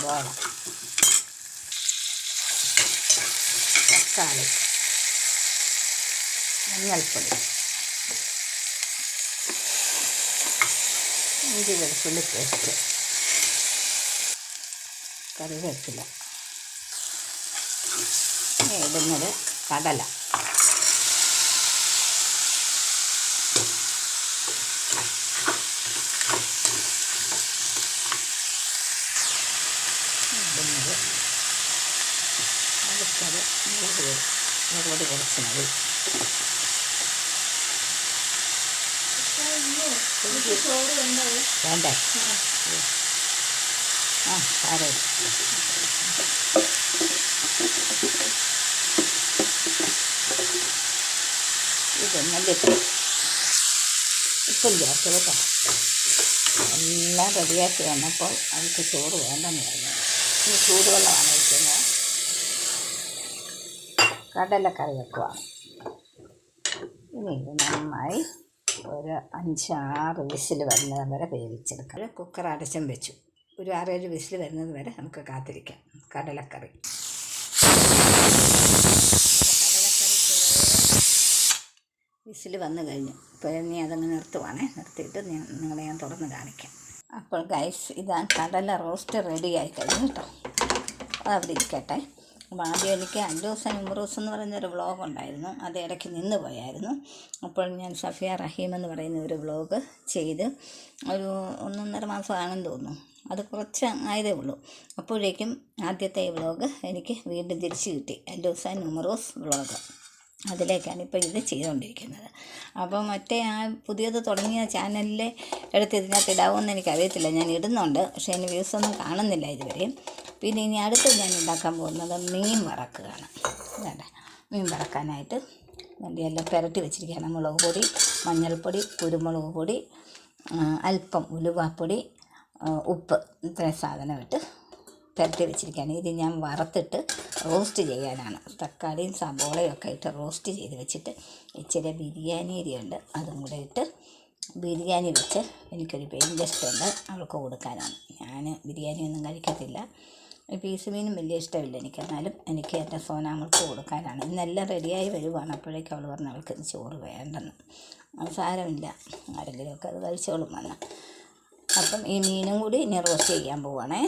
സവാള, തക്കാളി, മഞ്ഞൾപ്പൊടി, ഇഞ്ചി വെളുത്തുള്ളി പേസ്റ്റ്, കറിവേപ്പില, ഇടുന്നത് കടല, ഇടുന്നത് അടുത്തത് മുളക് പൊടി കുറച്ച് മതി. വേണ്ടേ? സാരമില്ല. ഇത് മല്ലിപ്പൊടി, ഉപ്പും ചേർത്ത് കേട്ടോ. എല്ലാം റെഡിയാക്കി വന്നപ്പോൾ അവൾക്ക് ചോറ് വേണ്ടെന്ന് പറഞ്ഞു. ഇനി ചൂടുവെള്ളമാണ് വയ്ക്കുന്നത്. കടലക്കറി വെക്കുവാണ്. ഇനി ഇത് നന്നായി ഒരു 5-6 വിസിൽ വരുന്നത് വരെ വേവിച്ചെടുക്കാം. കുക്കർ അടച്ചും വെച്ചു. ഒരു 6-7 വിസിൽ വരുന്നത് വരെ നമുക്ക് കാത്തിരിക്കാം. കടലക്കറി വിസിൽ വന്നു കഴിഞ്ഞു. ഇപ്പോൾ ഇനി അതങ്ങ് നിർത്തിയിട്ട് നിങ്ങളെ ഞാൻ തുറന്ന് കാണിക്കാം. അപ്പോൾ ഗൈസ്, ഇതാണ് കടല റോസ്റ്റ് റെഡിയായി കഴിഞ്ഞു കേട്ടോ. അതവിടെ ഇരിക്കട്ടെ. അപ്പോൾ ആദ്യം എനിക്ക് അല്ലൂസ് ആൻഡ് ഉമറൂസ് എന്ന് പറയുന്നൊരു വ്ളോഗ് ഉണ്ടായിരുന്നു. അത് ഇടയ്ക്ക് നിന്ന് പോയായിരുന്നു. അപ്പോൾ ഞാൻ സഫിയ റഹീം എന്ന് പറയുന്ന ഒരു വ്ളോഗ് ചെയ്ത് ഒരു 1.5 മാസമാണെന്ന് തോന്നുന്നു. അത് കുറച്ച് ആയതേ ഉള്ളൂ. അപ്പോഴേക്കും ആദ്യത്തെ ഈ വ്ളോഗ് എനിക്ക് വീണ്ടും തിരിച്ചു കിട്ടി. അല്ലൂസ് ആൻഡ് ഉമറൂസ് വ്ളോഗ്. അതിലേക്കാണ് ഇപ്പോൾ ഇത് ചെയ്തുകൊണ്ടിരിക്കുന്നത്. അപ്പോൾ മറ്റേ ആ പുതിയത് തുടങ്ങിയ ചാനലിലെ എടുത്ത് ഇതിനകത്ത് ഇടാവുമെന്ന് എനിക്കറിയത്തില്ല. ഞാൻ ഇടുന്നുണ്ട്, പക്ഷേ അതിന് വ്യൂസൊന്നും കാണുന്നില്ല ഇതുവരെയും. പിന്നെ ഇനി അടുത്ത് ഞാൻ ഉണ്ടാക്കാൻ പോകുന്നത് മീൻ വറക്കുകയാണ്. വേണ്ട, മീൻ വറക്കാനായിട്ട് എല്ലാം പുരട്ടി വെച്ചിരിക്കുകയാണ്. മുളക് പൊടി, മഞ്ഞൾപ്പൊടി, കുരുമുളക് പൊടി, അല്പം ഉലുവാപ്പൊടി, ഉപ്പ്, ഇത്രയും സാധനം ഇട്ട് പുരട്ടി വെച്ചിരിക്കുകയാണ്. ഇത് ഞാൻ വറുത്തിട്ട് റോസ്റ്റ് ചെയ്യാനാണ്. തക്കാളിയും സബോളയും ഒക്കെ ഇട്ട് റോസ്റ്റ് ചെയ്ത് വെച്ചിട്ട് ഇച്ചിരി ബിരിയാണി അരിയുണ്ട്, അതും കൂടെ ഇട്ട് ബിരിയാണി വെച്ച് എനിക്കൊരു പെയിൻ ഗസ്റ്റ് ഉണ്ട്, അവൾക്ക് കൊടുക്കാനാണ്. ഞാൻ ബിരിയാണി ഒന്നും കഴിക്കത്തില്ല. പീസ് മീനും വലിയ ഇഷ്ടമില്ല എനിക്ക്. എന്നാലും എനിക്ക് എൻ്റെ സോനാമൾക്ക് കൊടുക്കാനാണ്. ഇന്നെല്ലാം റെഡിയായി വരുവാണ്. അപ്പോഴേക്കും അവൾ പറഞ്ഞു അവൾക്ക് ചോറ് വേണ്ടെന്ന്. അത് സാരമില്ല, ആരെങ്കിലുമൊക്കെ അത് കഴിച്ചോളും വന്ന്. അപ്പം ഈ മീനും കൂടി ഇനി റോസ്റ്റ് ചെയ്യാൻ പോവുകയാണേ.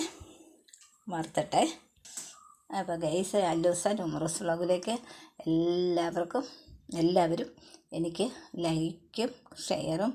വറുത്തട്ടെ. അപ്പോൾ ഗൈസ്, അല്ലൂസ് ആൻഡ് ഉമറൂസ് വ്ളോഗിലേക്ക് എല്ലാവരും എനിക്ക് ലൈക്കും ഷെയറും